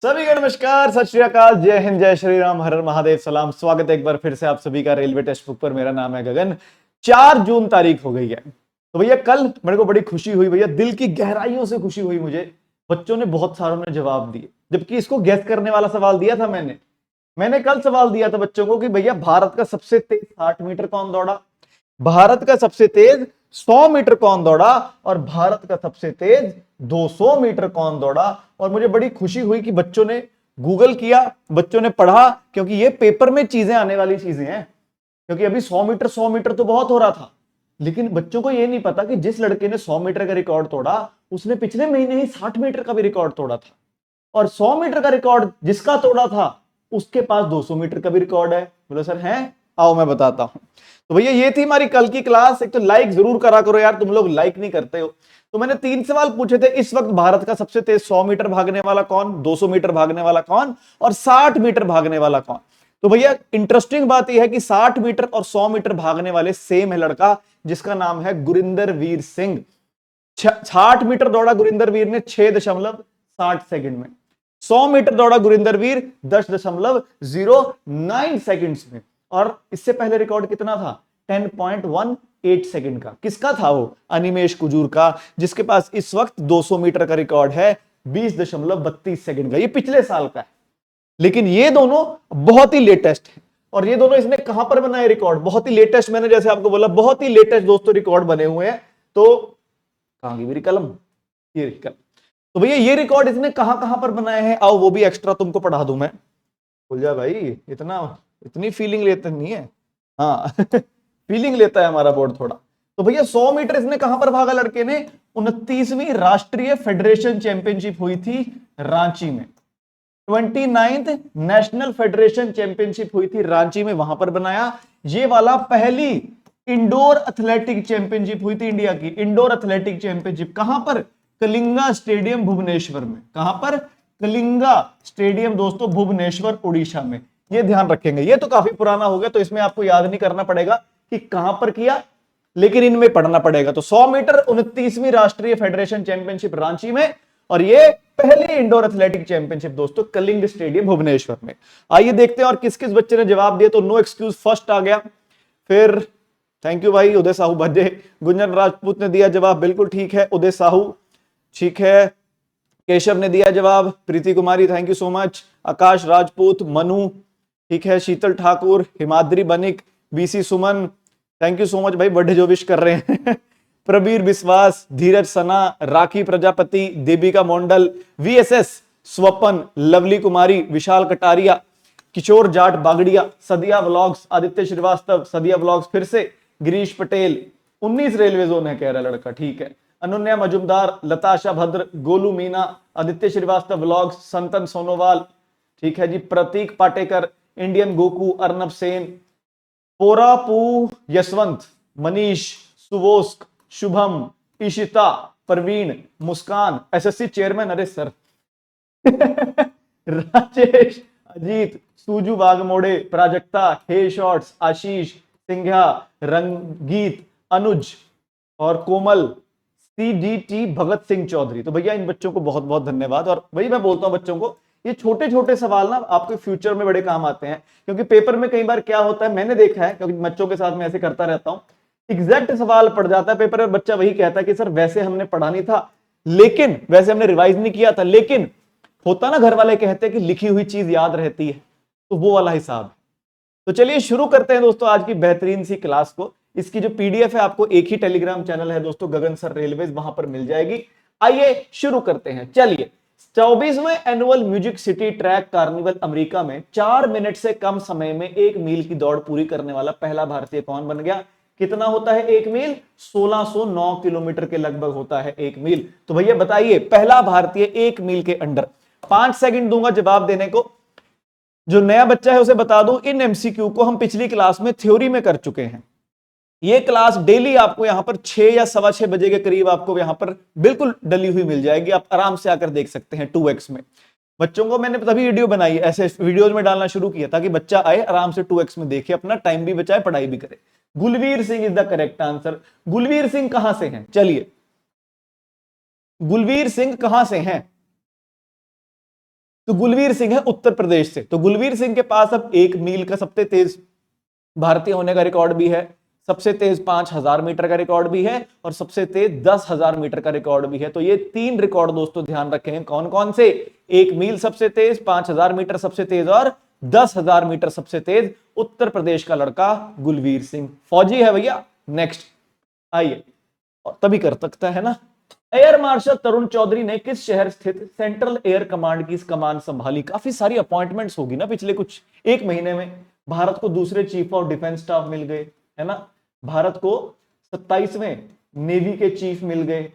सभी को नमस्कार, सत श्री अकाल, जय हिंद, जय श्री राम, हर हर महादेव, सलाम। स्वागत है एक बार फिर से आप सभी का रेलवे टेक्स्ट बुक पर। मेरा नाम है गगन। 4 जून तारीख हो गई है, तो भैया कल मेरे को बड़ी खुशी हुई, भैया दिल की गहराइयों से खुशी हुई मुझे। बच्चों ने बहुत सारों ने जवाब दिए, जबकि इसको गैस करने वाला सवाल दिया था मैंने कल सवाल दिया था बच्चों को कि भैया भारत का सबसे तेज 60 मीटर कौन दौड़ा, भारत का सबसे तेज 100 मीटर कौन दौड़ा और भारत का सबसे तेज 200 मीटर कौन दौड़ा। और मुझे बड़ी खुशी हुई कि बच्चों ने गूगल किया, बच्चों ने पढ़ा, क्योंकि ये पेपर में चीजें आने वाली चीजें हैं। क्योंकि अभी 100 मीटर तो बहुत हो रहा था, लेकिन बच्चों को यह नहीं पता कि जिस लड़के ने 100 मीटर का रिकॉर्ड तोड़ा, उसने पिछले महीने ही 60 मीटर का भी रिकॉर्ड तोड़ा था। और 100 मीटर का रिकॉर्ड जिसका तोड़ा था, उसके पास 200 मीटर का भी रिकॉर्ड है। बोलो सर है, आओ मैं बताता हूं। तो भैया ये थी हमारी कल की क्लास। एक तो लाइक जरूर करा करो यार, तुम लोग लाइक नहीं करते हो। तो मैंने 3 सवाल पूछे थे। इस वक्त भारत का सबसे तेज 100 मीटर भागने वाला कौन, 200 मीटर भागने वाला कौन और 60 मीटर भागने वाला कौन। तो भैया इंटरेस्टिंग बात यह है कि 60 मीटर और 100 मीटर भागने वाले सेम है लड़का, जिसका नाम है गुरिंदर वीर सिंह। 60 मीटर दौड़ा गुरिंदर वीर ने 6.60 सेकंड में। 100 मीटर दौड़ा गुरिंदर वीर 10.09 सेकंड्स में। और इससे पहले रिकॉर्ड कितना था, 10.18 सेकंड का। किसका था वो, अनिमेश कुजूर का, जिसके पास इस वक्त 200 मीटर का रिकॉर्ड है 20.32 सेकंड का। ये पिछले साल का है, लेकिन ये दोनों बहुत ही लेटेस्ट है। और ये दोनों इसने कहां पर बनाए रिकॉर्ड, बहुत ही लेटेस्ट। मैंने जैसे आपको बोला बहुत ही लेटेस्ट दोस्तों रिकॉर्ड बने हुए हैं। तो कहां की मेरी कलम, ये कलम। तो भैया ये रिकॉर्ड इसने कहां कहां पर बनाए हैं, आओ वो भी एक्स्ट्रा तुमको पढ़ा दूं मैं। बोल जा भाई, इतनी फीलिंग लेते नहीं है। हाँ फीलिंग लेता है हमारा बोर्ड थोड़ा। तो भैया 100 मीटर इसने कहां पर भागा लड़के ने, 29वीं राष्ट्रीय फेडरेशन चैंपियनशिप हुई थी रांची में। 29th नेशनल फेडरेशन चैंपियनशिप हुई थी रांची में, वहां पर बनाया। ये वाला पहली इंडोर एथलेटिक चैंपियनशिप हुई थी इंडिया की। इंडोर एथलेटिक चैंपियनशिप कहां पर, कलिंगा स्टेडियम भुवनेश्वर में। कहां पर, कलिंगा स्टेडियम दोस्तों भुवनेश्वर उड़ीसा में। ये ध्यान रखेंगे। ये तो काफी पुराना हो गया, तो इसमें आपको याद नहीं करना पड़ेगा कि कहां पर किया, लेकिन इनमें पढ़ना पड़ेगा। तो 100 मीटर 29वीं राष्ट्रीय फेडरेशन चैंपियनशिप रांची में, और ये पहली इंडोर एथलेटिक चैंपियनशिप दोस्तों कलिंग स्टेडियम भुवनेश्वर में। आइए देखते हैं और किस किस बच्चे ने जवाब दिया। तो नो एक्सक्यूज फर्स्ट आ गया। फिर थैंक यू भाई, उदय साहू बजे। गुंजन राजपूत ने दिया जवाब, बिल्कुल ठीक है। उदय साहू ठीक है। केशव ने दिया जवाब। Preeti Kumari thank you so much. Akash Rajput, Manu ठीक है। Sheetal Thakur, Himadri Banik, BC Suman thank you so much भाई, बर्थडे जो विश कर रहे हैं Prabir Biswas, Dheeraj Sana, Rakhi Prajapati, Devika Mondal, VSS Swapan, Lovely Kumari, Vishal Kataria, Kishore Jat Bagadia, Sadia vlogs, Aditya Srivastava, Sadia vlogs फिर से, गिरीश पटेल। 19 रेलवे जोन है कह रहा लड़का, ठीक है। अनन्या मजुमदार, लताशा भद्र, गोलू मीना, आदित्य श्रीवास्तव व्लॉग्स, संतन सोनोवाल ठीक है जी, प्रतीक पाटेकर, इंडियन गोकू, अर्नब सेन, पोरापू यशवंत, मनीष, सुवोस्क, शुभम, इशिता, प्रवीण, मुस्कान, एसएससी चेयरमैन, अरे सर राजेश, अजीत, सूजू बागमोड़े, प्राजक्ता, हे शॉर्ट्स, आशीष, सिंघा, रंगीत, अनुज और कोमल, सीडीटी भगत सिंह चौधरी। तो भैया इन बच्चों को बहुत बहुत धन्यवाद। और भाई मैं बोलता हूं बच्चों को, ये छोटे छोटे सवाल ना आपके फ्यूचर में बड़े काम आते हैं। क्योंकि पेपर में कई बार क्या होता है, मैंने देखा है, क्योंकि बच्चों के साथ मैं ऐसे करता रहता हूं, एग्जैक्ट सवाल पड़ जाता है पेपर में, बच्चा वही कहता है कि सर वैसे हमने पढ़ा नहीं था, लेकिन वैसे हमने रिवाइज नहीं किया था, लेकिन होता ना घर वाले कहते हैं कि लिखी हुई चीज याद रहती है, तो वो वाला हिसाब। तो चलिए शुरू करते हैं दोस्तों आज की बेहतरीन सी क्लास को। इसकी जो पीडीएफ है आपको एक ही टेलीग्राम चैनल है दोस्तों, गगन सर रेलवेज, वहां पर मिल जाएगी। आइए शुरू करते हैं। चलिए, 24वें annual music city track carnival America में 4 मिनट से कम समय में 1 मील की दौड़ पूरी करने वाला पहला भारतीय कौन बन गया। कितना होता है 1 मील, 1609 किलोमीटर के लगभग होता है 1 मील। तो भैया बताइए, पहला भारतीय 1 मील के अंडर। 5 सेकंड दूंगा जवाब देने को। जो नया बच्चा है उसे बता दूं, इन एमसीक्यू को हम पिछली क्लास में थ्योरी में कर चुके हैं। ये क्लास डेली आपको यहां पर 6 या 6:15 बजे के करीब आपको यहां पर बिल्कुल डली हुई मिल जाएगी। आप आराम से आकर देख सकते हैं 2x में। बच्चों को मैंने तभी वीडियो बनाई, ऐसे वीडियोज में डालना शुरू किया ताकि बच्चा आए आराम से 2x में देखे, अपना टाइम भी बचाए, पढ़ाई भी करे। Gulveer Singh is the correct answer. Gulveer Singh कहां से हैं, चलिए गुलवीर सिंह कहां से हैं, तो गुलवीर सिंह है उत्तर प्रदेश से। तो गुलवीर सिंह के पास अब 1 मील का सबसे तेज भारतीय होने का रिकॉर्ड भी है, सबसे तेज 5000 मीटर का रिकॉर्ड भी है और सबसे तेज 10,000 मीटर का रिकॉर्ड भी है। तो ये 3 रिकॉर्ड दोस्तों ध्यान रखें, कौन कौन से? 1 मील सबसे तेज, 5000 मीटर सबसे तेज और 10,000 मीटर सबसे तेज। उत्तर प्रदेश का लड़का गुलवीर सिंह फौजी है भैया। नेक्स्ट आइए, और तभी कर सकता है ना। एयर मार्शल तरुण चौधरी ने किस शहर स्थित सेंट्रल एयर कमांड की कमान संभाली? काफी सारी अपॉइंटमेंट्स होगी ना पिछले कुछ 1 महीने में। भारत को दूसरे चीफ ऑफ डिफेंस स्टाफ मिल गए, है ना। भारत को 27वें नेवी के चीफ मिल गए,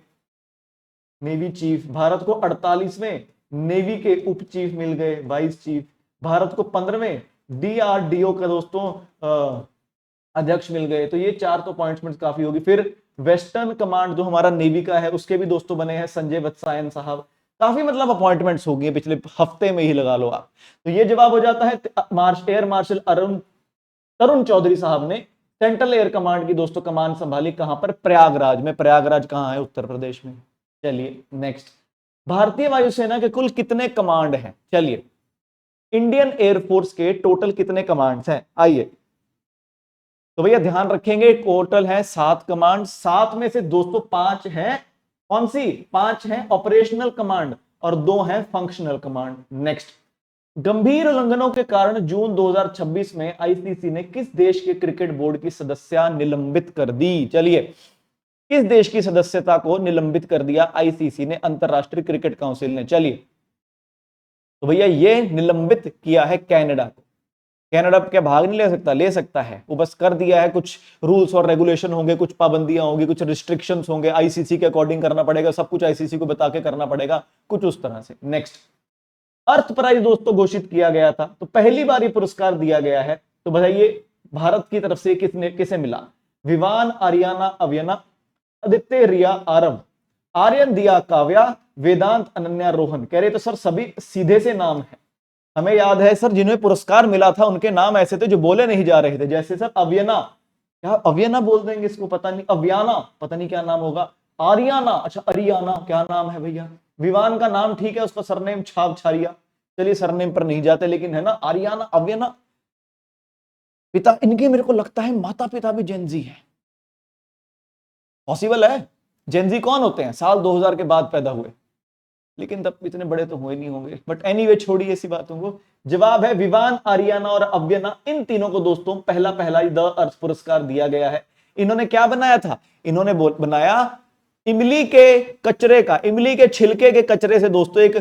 नेवी चीफ। भारत को 48वें नेवी के उप चीफ मिल गए, वाइस चीफ। भारत को 15वें DRDO का दोस्तों अध्यक्ष मिल गए। तो ये 4 तो अपॉइंटमेंट्स काफी होगी। फिर वेस्टर्न कमांड जो हमारा नेवी का है उसके भी दोस्तों बने हैं संजय वत्सायन साहब। काफी मतलब अपॉइंटमेंट्स हो गई पिछले हफ्ते में ही, लगा लो आप। तो ये जवाब हो जाता है एयर मार्शल तरुण चौधरी साहब ने सेंट्रल एयर कमांड की दोस्तों कमान संभाली। कहां पर? प्रयागराज में। प्रयागराज कहां है? उत्तर प्रदेश में। चलिए नेक्स्ट, भारतीय वायुसेना के कुल कितने कमांड हैं? चलिए, इंडियन एयरफोर्स के टोटल कितने कमांड्स हैं? आइए, तो भैया ध्यान रखेंगे, टोटल है 7 कमांड। 7 में से दोस्तों 5 हैं, कौन सी? 5 हैं ऑपरेशनल कमांड और 2 हैं फंक्शनल कमांड। नेक्स्ट, गंभीर उल्लंघनों के कारण जून 2026 में आईसीसी ने किस देश के क्रिकेट बोर्ड की सदस्यता निलंबित कर दी? चलिए, किस देश की सदस्यता को निलंबित कर दिया आईसीसी ने, अंतरराष्ट्रीय क्रिकेट काउंसिल ने? चलिए, तो भैया ये निलंबित किया है कनाडा को। कनाडा क्या भाग नहीं ले सकता? ले सकता है, वो बस कर दिया है। कुछ रूल्स और रेगुलेशन होंगे, कुछ पाबंदियां होंगी, कुछ रिस्ट्रिक्शंस होंगे, आईसीसी के अकॉर्डिंग करना पड़ेगा, सब कुछ आईसीसी को बता के करना पड़ेगा, कुछ उस तरह से। नेक्स्ट, अर्थ प्राइज दोस्तों घोषित किया गया था, तो पहली बार ये पुरस्कार दिया गया है। तो बताइए भारत की तरफ से किसे मिला? विवान आर्याना अव्यना, आदित्य रिया आरव, आर्यन दिया काव्या, वेदांत अनन्या रोहन। कह रहे तो सर सभी सीधे से नाम है, हमें याद है सर जिन्हें पुरस्कार मिला था उनके नाम ऐसे थे जो बोले नहीं जा रहे थे। जैसे सर अव्यना, क्या अव्यना बोल देंगे इसको? पता नहीं, अव्याना पता नहीं क्या नाम होगा। आर्याना, अच्छा अरियाना क्या नाम है भैया। विवान का नाम ठीक है, उसका सरनेम छाप छारिया, चलिए सरनेम पर नहीं जाते, लेकिन है ना आर्याना अव्यना। पिता इनके मेरे को लगता है माता पिता भी जेनजी है, पॉसिबल है। जेनजी कौन होते हैं? साल 2000 के बाद पैदा हुए, लेकिन तब इतने बड़े तो हुए नहीं होंगे। बट एनीवे छोड़िए ऐसी बातों को। जवाब है विवान आर्याना और अव्यना, इन तीनों को दोस्तों पहला द अर्थ पुरस्कार दिया गया है। इन्होंने क्या बनाया था? इन्होंने बनाया इमली के कचरे का, इमली के छिलके के कचरे से दोस्तों एक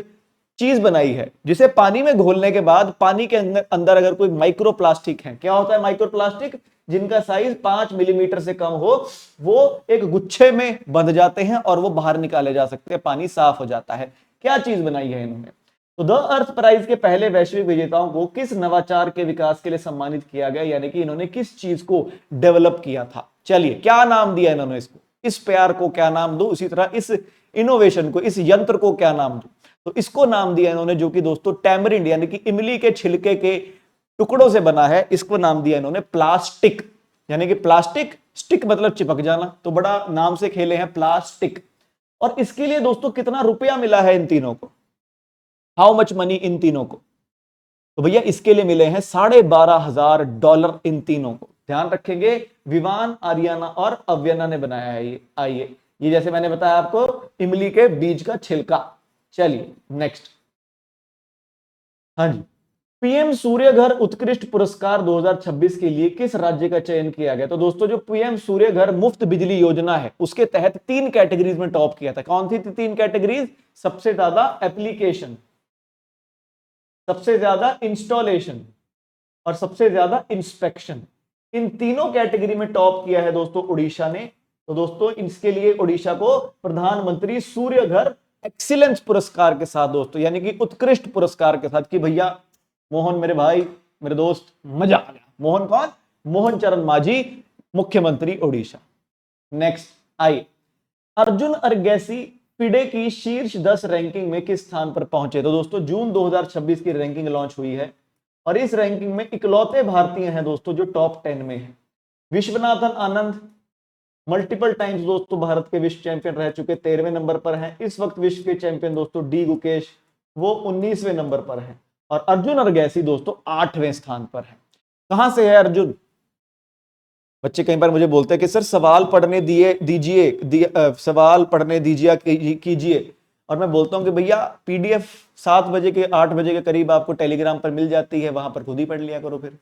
चीज बनाई है जिसे पानी में घोलने के बाद पानी के अंदर अगर कोई माइक्रो प्लास्टिक है, क्या होता है माइक्रो प्लास्टिक? जिनका साइज 5 मिलीमीटर से कम हो, वो एक गुच्छे में बंध जाते हैं और वो बाहर निकाले जा सकते हैं, पानी साफ हो जाता है। क्या चीज बनाई है इन्होंने? तो द अर्थ प्राइज के पहले वैश्विक विजेताओं को किस नवाचार के विकास के लिए सम्मानित किया गया, यानी कि इन्होंने किस चीज को डेवलप किया था? चलिए, क्या नाम दिया इन्होंने इसको? इस प्यार को क्या नाम दो, उसी तरह इस इनोवेशन को, इस यंत्र को क्या नाम दो? तो इसको नाम दिया इन्होंने, जो कि दोस्तों टैमरिंड यानी कि इमली के छिलके के टुकड़ों से बना है, इसको नाम दिया इन्होंने प्लास्टिक। यानी कि प्लास्टिक, स्टिक मतलब चिपक जाना, तो बड़ा नाम से खेले हैं प्लास्टिक। और इसके लिए दोस्तों कितना रुपया मिला है इन तीनों को? हाउ मच मनी इन तीनों को? तो भैया इसके लिए मिले हैं $12,500 इन तीनों को। ध्यान रखेंगे, विवान आर्याना और अव्यना ने बनाया है ये। आइए, ये जैसे मैंने बताया आपको इमली के बीज का छिलका। चलिए नेक्स्ट, हाँ जी, पीएम सूर्य घर उत्कृष्ट पुरस्कार 2026 के लिए किस राज्य का चयन किया गया? तो दोस्तों जो पीएम सूर्य घर मुफ्त बिजली योजना है उसके तहत 3 कैटेगरीज में टॉप किया था। कौन सी थी 3 कैटेगरीज? सबसे ज्यादा एप्लीकेशन, सबसे ज्यादा इंस्टॉलेशन और सबसे ज्यादा इंस्पेक्शन। इन तीनों कैटेगरी में टॉप किया है दोस्तों उड़ीसा ने। तो दोस्तों इसके लिए उड़ीसा को प्रधानमंत्री सूर्य घर एक्सीलेंस पुरस्कार के साथ दोस्तों, यानी कि उत्कृष्ट पुरस्कार के साथ, कि भैया मोहन मेरे भाई मेरे दोस्त मजा आ गया। मोहन कौन? मोहन चरण मांझी, मुख्यमंत्री Odisha. Next I, Arjun Erigaisi FIDE की शीर्ष 10 रैंकिंग में किस स्थान पर पहुंचे? तो दोस्तों जून 2026 की रैंकिंग लॉन्च हुई है और इस रैंकिंग में इकलौते भारतीय हैं दोस्तों जो टॉप 10 में है। विश्वनाथन आनंद मल्टीपल टाइम्स दोस्तों भारत के विश्व चैंपियन रह चुके, 13वें नंबर पर हैं। इस वक्त विश्व के चैंपियन दोस्तों डी गुकेश वो 19वें नंबर पर है और अर्जुन अरगैसी दोस्तों 8वें स्थान पर है। कहां से है अर्जुन? बच्चे कई बार मुझे बोलते हैं कि सर सवाल पढ़ने सवाल पढ़ने दीजिए कीजिए, और मैं बोलता हूं कि भैया पीडीएफ 7 बजे के 8 बजे के करीब आपको टेलीग्राम पर मिल जाती है, वहां पर खुद ही पढ़ लिया करो। फिर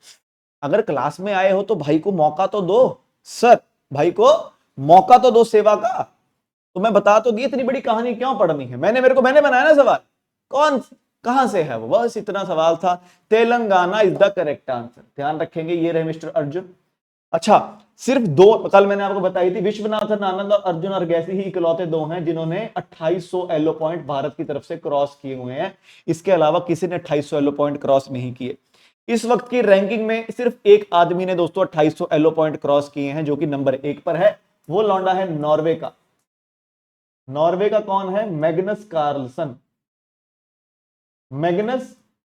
अगर क्लास में आए हो तो भाई को मौका तो दो सर, भाई को मौका तो दो सेवा का। तो मैं बता तो दी, इतनी बड़ी कहानी क्यों पढ़नी है? मैंने बनाया ना सवाल, कौन कहां से है वो, बस इतना सवाल था। Telangana is the correct answer, ध्यान रखेंगे। ये रहे मिस्टर अर्जुन। अच्छा, सिर्फ दो, कल मैंने आपको बताई थी, विश्वनाथन आनंद और अर्जुन अरगैसी ही इकलौते दो हैं जिन्होंने 2800 एलो पॉइंट भारत की तरफ से क्रॉस किए हुए हैं। इसके अलावा किसी ने 2800 एलो पॉइंट क्रॉस नहीं किए। इस वक्त की रैंकिंग में सिर्फ एक आदमी ने दोस्तों 2800 एलो पॉइंट क्रॉस किए हैं, जो कि नंबर 1 पर है। वो लौंडा है नॉर्वे का। नॉर्वे का कौन है? Magnus Carlsen. मैग्नस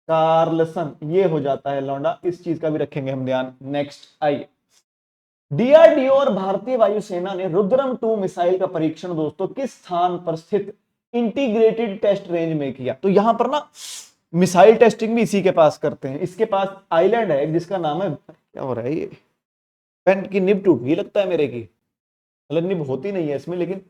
कार्लसन ये हो जाता है लौंडा। इस चीज का भी रखेंगे हम ध्यान। नेक्स्ट आइए, डीआरडीओ और भारतीय वायुसेना ने रुद्रम 2 मिसाइल का परीक्षण दोस्तों किस स्थान पर स्थित इंटीग्रेटेड टेस्ट रेंज में किया? तो यहां पर ना मिसाइल टेस्टिंग भी इसी के पास करते हैं। इसके पास आइलैंड है जिसका नाम है, क्या हो रहा है ये, पेन की निब टूट गई लगता है मेरे की। मतलब निब होती नहीं है इसमें, लेकिन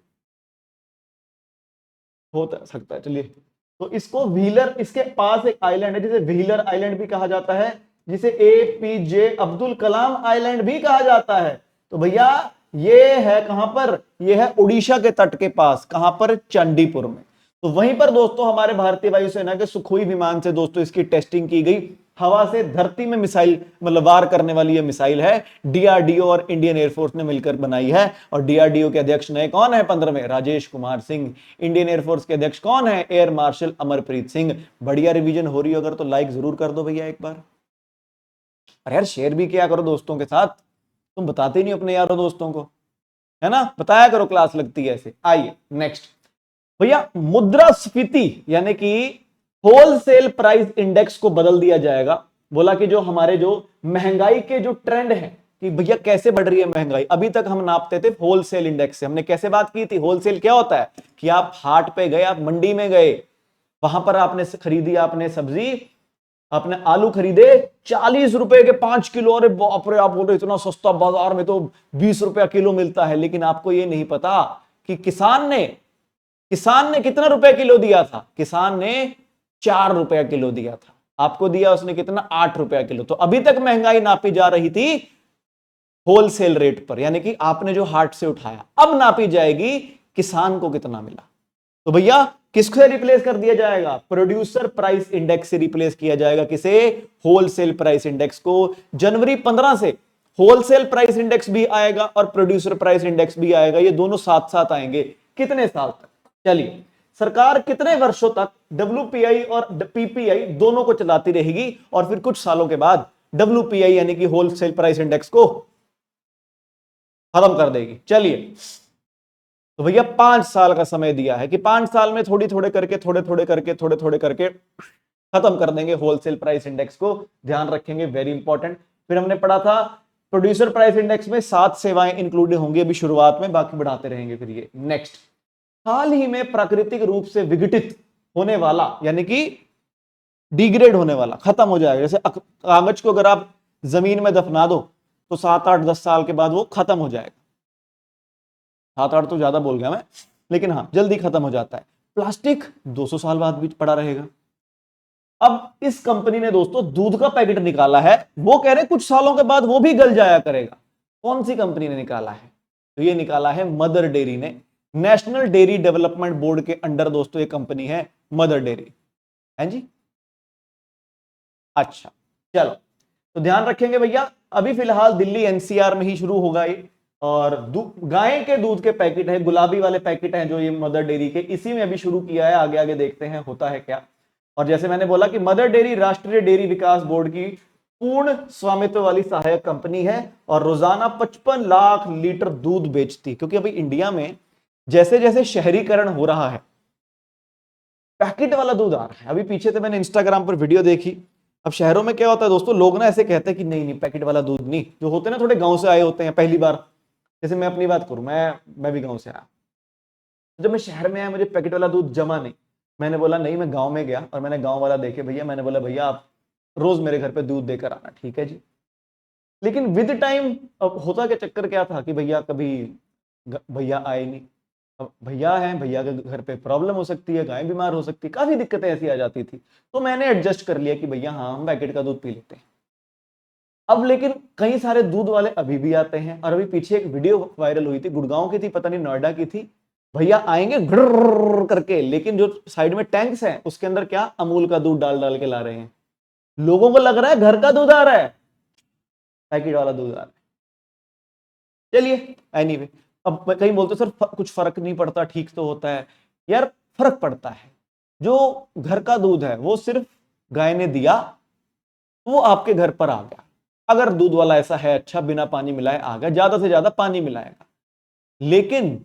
हो सकता है। चलिए, तो इसको व्हीलर, इसके पास एक आइलैंड है जिसे व्हीलर आइलैंड भी कहा जाता है, जिसे एपीजे अब्दुल कलाम आइलैंड भी कहा जाता है। तो भैया ये है कहां पर? ये है उड़ीसा के तट के पास। कहां पर? चंडीपुर में। तो वहीं पर दोस्तों हमारे भारतीय वायुसेना के सुखोई विमान से दोस्तों इसकी टेस्टिंग की गई। हवा से धरती में मिसाइल मतलब वार करने वाली ये मिसाइल है, डीआरडीओ और इंडियन एयरफोर्स ने मिलकर बनाई है। और डीआरडीओ के अध्यक्ष नए कौन है 15वें? राजेश कुमार सिंह। इंडियन एयरफोर्स के अध्यक्ष कौन है? Air marshal Amarpreet Singh. बढ़िया रिवीजन हो रही हो अगर तो लाइक जरूर कर दो भैया एक बार। अरे यार शेयर भी किया करो दोस्तों के साथ, तुम बताते नहीं अपने यारों दोस्तों को, है ना? बताया करो, क्लास लगती है ऐसे। आइए नेक्स्ट भैया, मुद्रास्फीति यानी कि होलसेल प्राइस इंडेक्स को बदल दिया जाएगा। बोला कि जो हमारे जो महंगाई के जो ट्रेंड है कि भैया कैसे बढ़ रही है महंगाई, अभी तक हम नापते थे होलसेल इंडेक्स से। हमने कैसे बात की थी? होलसेल क्या होता है कि आप हाट पे गए, आप मंडी में गए, वहां पर आपने खरीदी, आपने सब्जी, आपने आलू खरीदे 40 रुपए के 5 किलो। अरे बाप रे, आप बोल रहे इतना सस्ता, बाजार में तो 20 रुपया किलो मिलता है। लेकिन आपको ये नहीं पता कि किसान ने कितना रुपए किलो दिया था? किसान ने 4 रुपया किलो दिया था। आपको दिया उसने कितना? 8 रुपया किलो। तो अभी तक महंगाई नापी जा रही थी होलसेल रेट पर, यानी कि आपने जो हाट से उठाया। अब नापी जाएगी किसान को कितना मिला। तो भैया किससे रिप्लेस कर दिया जाएगा? प्रोड्यूसर प्राइस इंडेक्स से रिप्लेस किया जाएगा। किसे? होलसेल प्राइस इंडेक्स को। जनवरी 15 से होलसेल प्राइस इंडेक्स भी आएगा और प्रोड्यूसर प्राइस इंडेक्स भी आएगा। ये दोनों साथ साथ आएंगे। कितने साल तक? चलिए, सरकार कितने वर्षों तक डब्ल्यूपीआई और पीपीआई दोनों को चलाती रहेगी और फिर कुछ सालों के बाद डब्ल्यूपीआई यानी कि होलसेल प्राइस इंडेक्स को खत्म कर देगी। चलिए, तो भैया 5 साल का समय दिया है कि 5 साल में थोड़े थोड़े करके खत्म कर देंगे होलसेल प्राइस इंडेक्स को। ध्यान रखेंगे, वेरी इंपॉर्टेंट। फिर हमने पढ़ा था प्रोड्यूसर प्राइस इंडेक्स में 7 सेवाएं इंक्लूड होंगी अभी शुरुआत में, बाकी बढ़ाते रहेंगे फिर ये। नेक्स्ट, हाल ही में प्राकृतिक रूप से विघटित होने वाला यानी कि डिग्रेड होने वाला, खत्म हो जाएगा। जैसे कागज को अगर आप जमीन में दफना दो तो 7, 8, 10 साल के बाद वो खत्म हो जाएगा। 7, 8 तो ज्यादा बोल गया मैं, लेकिन हाँ जल्दी खत्म हो जाता है। प्लास्टिक 200 साल बाद भी पड़ा रहेगा। अब इस कंपनी ने दोस्तों दूध का पैकेट निकाला है, वो कह रहे कुछ सालों के बाद वो भी गल जाया करेगा। कौन सी कंपनी ने निकाला है? तो ये निकाला है मदर डेयरी ने। नेशनल डेयरी डेवलपमेंट बोर्ड के अंडर दोस्तों ये कंपनी है मदर डेयरी, है जी। अच्छा चलो, तो ध्यान रखेंगे भैया, अभी फिलहाल दिल्ली एनसीआर में ही शुरू होगा ये। और गाय के दूध के पैकेट है, गुलाबी वाले पैकेट हैं जो ये मदर डेयरी के, इसी में अभी शुरू किया है। आगे आगे देखते हैं होता है क्या। और जैसे मैंने बोला कि मदर डेयरी राष्ट्रीय डेयरी विकास बोर्ड की पूर्ण स्वामित्व वाली सहायक कंपनी है और रोजाना 55 लाख लीटर दूध बेचती। क्योंकि अभी इंडिया में जैसे जैसे शहरीकरण हो रहा है, पैकेट वाला दूध आ रहा है। अभी पीछे से मैंने इंस्टाग्राम पर वीडियो देखी। अब शहरों में क्या होता है दोस्तों, लोग ना ऐसे कहते हैं कि नहीं नहीं पैकेट वाला दूध नहीं, जो होते हैं ना थोड़े गांव से आए होते हैं पहली बार। जैसे मैं अपनी बात करूं, मैं भी गांव से आया, जब मैं शहर में आया मुझे पैकेट वाला दूध जमा नहीं। मैंने बोला नहीं, मैं गांव में गया और मैंने गांव वाला देखे भैया, मैंने बोला भैया आप रोज मेरे घर पे दूध देकर आना, ठीक है जी। लेकिन विद टाइम अब होता क्या, चक्कर क्या था कि भैया कभी भैया आए नहीं, अब भैया हैं, भैया के घर पे प्रॉब्लम हो सकती है, गाय बीमार हो सकती है, काफी दिक्कतें ऐसी आ जाती थी। तो मैंने एडजस्ट कर लिया कि भैया हाँ हम पैकेट का दूध पी लेते हैं। अब लेकिन कई सारे दूध वाले अभी भी आते हैं, और अभी पीछे एक वीडियो वायरल हुई थी, गुड़गांव की थी, पता नहीं नोएडा की थी। भैया आएंगे घुर्र करके, लेकिन जो साइड में टैंक्स हैं उसके अंदर क्या अमूल का दूध डाल डाल के ला रहे हैं। लोगों को लग रहा है घर का दूध आ रहा है, पैकेट वाला दूध आ रहा है। चलिए एनीवे, अब कहीं बोलते सर कुछ फर्क नहीं पड़ता, ठीक तो होता है। यार फर्क पड़ता है। जो घर का दूध है वो सिर्फ गाय ने दिया, वो आपके घर पर आ गया। अगर दूध वाला ऐसा है अच्छा, बिना पानी मिलाए आ गया, ज्यादा से ज्यादा पानी मिलाएगा। लेकिन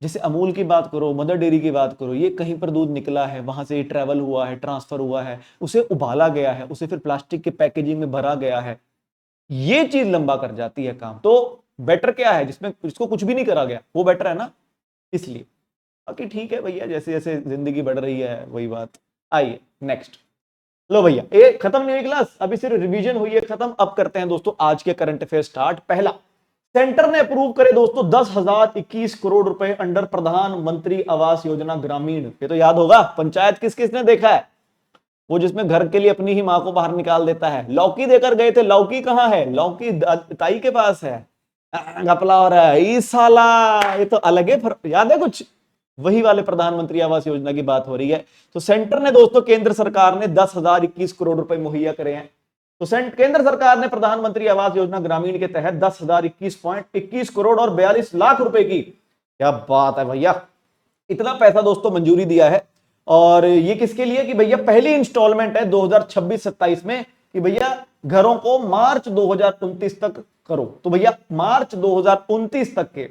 जैसे अमूल की बात करो, मदर डेयरी की बात करो, ये कहीं पर दूध निकला है, वहां से ट्रेवल हुआ है, ट्रांसफर हुआ है, उसे उबाला गया है, उसे फिर प्लास्टिक के पैकेजिंग में भरा गया है, ये चीज लंबा कर जाती है काम। तो बेटर क्या है जिसमें जिसको कुछ भी नहीं करा गया, वो बेटर है ना। इसलिए बाकी ठीक है भैया, जैसे जैसे जिंदगी बढ़ रही है वही बात। आइए नेक्स्ट। लो भैया, ये खत्म नहीं हुई क्लास, अभी सिर्फ रिवीजन हुई है खत्म। अब करते हैं दोस्तों आज के करंट अफेयर स्टार्ट। पहला, सेंटर ने अप्रूव करे दोस्तों 10,021 करोड़ रुपए अंडर प्रधानमंत्री आवास योजना ग्रामीण। ये तो याद होगा, पंचायत किस किसने देखा है, वो जिसमें घर के लिए अपनी ही मां को बाहर निकाल देता है। लौकी देकर गए थे, लौकी कहां है, लौकी ताई के पास है। घपला हो रहा है इस साला, ये तो अलग है। याद है कुछ, वही वाले प्रधानमंत्री आवास योजना की बात हो रही है। तो सेंटर ने दोस्तों, केंद्र सरकार ने 10,021 करोड़ रुपए मुहैया करे हैं। तो केंद्र सरकार ने प्रधानमंत्री आवास योजना ग्रामीण के तहत 10,021 करोड़ और 42 लाख रुपए की, क्या बात है भैया, इतना पैसा दोस्तों मंजूरी दिया है। और ये किसके लिए कि भैया पहली इंस्टॉलमेंट है 2026-27 में, कि भैया घरों को मार्च 2029 तक करो। तो भैया मार्च 2029 तक के,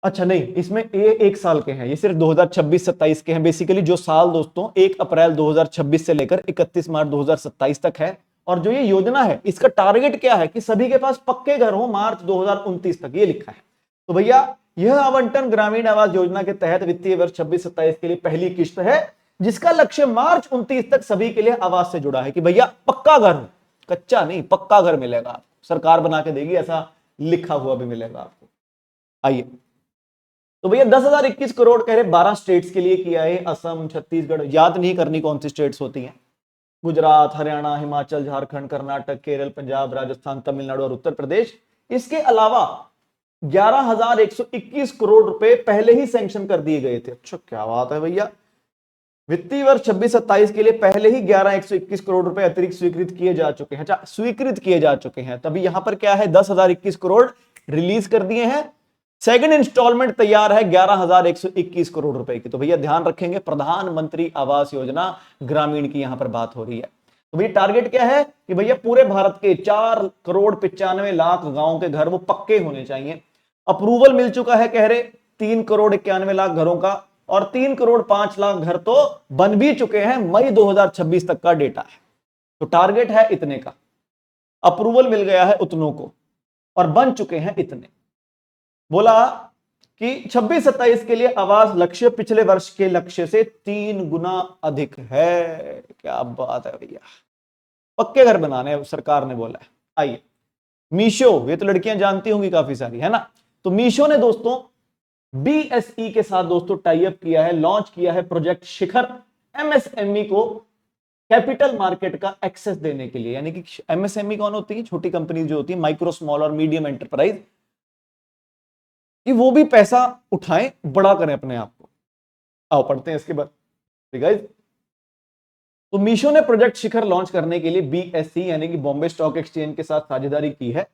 अच्छा नहीं, इसमें ये एक साल के हैं, ये सिर्फ 2026-27 के हैं। बेसिकली जो साल दोस्तों 1 अप्रैल 2026 से लेकर 31 मार्च 2027 तक है। और जो ये योजना है इसका टारगेट क्या है कि सभी के पास पक्के घर हो मार्च 2029 तक, ये लिखा है। तो भैया यह आवंटन ग्रामीण आवास योजना के तहत वित्तीय वर्ष 26-27 के लिए पहली किश्त है, जिसका लक्ष्य मार्च 29 तक सभी के लिए आवास से जुड़ा है। कि भैया पक्का घर, कच्चा नहीं, पक्का घर मिलेगा, सरकार बना के देगी, ऐसा लिखा हुआ भी मिलेगा आपको। आइए, तो भैया 10,021 करोड़ कह रहे 12 स्टेट्स के लिए किया है, असम, छत्तीसगढ़, याद नहीं करनी कौन सी स्टेट्स होती हैं, गुजरात, हरियाणा, हिमाचल, झारखंड, कर्नाटक, केरल, पंजाब, राजस्थान, तमिलनाडु और उत्तर प्रदेश। इसके अलावा 11,121 करोड़ रुपए पहले ही सैंक्शन कर दिए गए थे। अच्छा क्या बात है भैया, वित्तीय वर्ष 26-27 के लिए पहले ही 11,121 करोड़ रुपए अतिरिक्त स्वीकृत किए जा चुके हैं। अच्छा स्वीकृत किए जा चुके हैं, तभी यहां पर क्या है 10,021 करोड़ रिलीज कर दिए हैं। सेकंड इंस्टॉलमेंट तैयार है 11,121 करोड़ रुपए की। तो भैया ध्यान रखेंगे, प्रधानमंत्री आवास योजना ग्रामीण की यहां पर बात हो रही है। तो भैया टारगेट क्या है कि भैया पूरे भारत के 4,95,00,000 गांव के घर वो पक्के होने चाहिए। अप्रूवल मिल चुका है कह रहे 3,91,00,000 घरों का, और 3,05,00,000 घर तो बन भी चुके हैं, मई 2026 तक का डेटा है। तो टारगेट है इतने का, अप्रूवल मिल गया है उतनों को, और बन चुके हैं इतने। बोला कि 26-27 के लिए आवास लक्ष्य पिछले वर्ष के लक्ष्य से 3 गुना अधिक है। क्या बात है भैया, पक्के घर बनाने सरकार ने बोला है। आइए, मीशो, ये तो लड़कियां जानती होंगी काफी सारी, है ना। तो मीशो ने दोस्तों बीएसई के साथ दोस्तों टाई अप किया है, लॉन्च किया है प्रोजेक्ट शिखर, एमएसएमई को कैपिटल मार्केट का एक्सेस देने के लिए। यानी कि एमएसएमई कौन होती है, छोटी कंपनी जो होती है, माइक्रो स्मॉल और मीडियम एंटरप्राइज, कि वो भी पैसा उठाएं, बड़ा करें अपने आप को। आओ पढ़ते हैं इसके बाद, ठीक है। तो मीशो ने प्रोजेक्ट शिखर लॉन्च करने के लिए बीएसई यानी कि बॉम्बे स्टॉक एक्सचेंज के साथ साझेदारी की है।